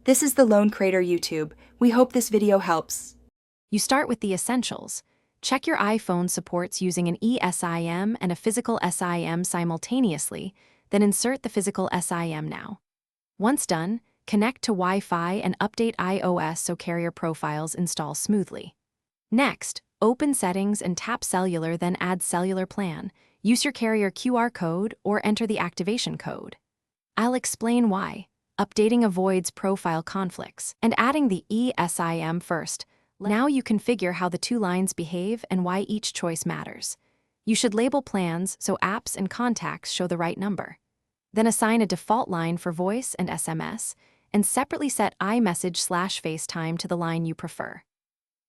This is the Lone Crater YouTube. We hope this video helps. You start with the essentials. Check your iPhone supports using an eSIM and a physical SIM simultaneously, then insert the physical SIM now. Once done, connect to Wi-Fi and update iOS so carrier profiles install smoothly. Next, open Settings and tap Cellular, then add Cellular Plan. Use your carrier QR code or enter the activation code. I'll explain why. Updating avoids profile conflicts, and adding the eSIM first. Now you configure how the two lines behave and why each choice matters. You should label plans so apps and contacts show the right number. Then assign a default line for voice and SMS, and separately set iMessage/FaceTime to the line you prefer.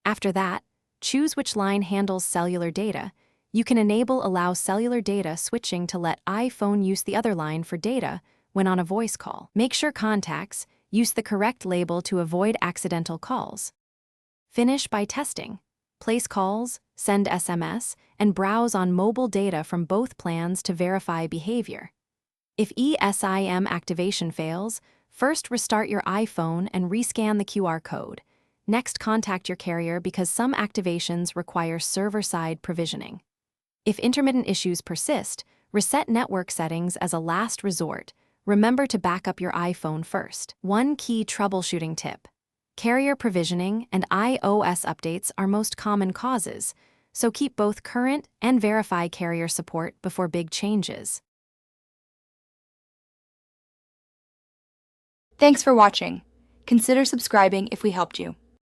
After that, choose which line handles cellular data. You can allow cellular data switching to let iPhone use the other line for data when on a voice call. Make sure contacts use the correct label to avoid accidental calls. Finish by testing. Place calls, send SMS, and browse on mobile data from both plans to verify behavior. If eSIM activation fails, first restart your iPhone and rescan the QR code. Next, contact your carrier because some activations require server-side provisioning. If intermittent issues persist, reset network settings as a last resort. Remember to back up your iPhone first. One key troubleshooting tip. Carrier provisioning and iOS updates are most common causes, so keep both current and verify carrier support before big changes. Thanks for watching. Consider subscribing if we helped you.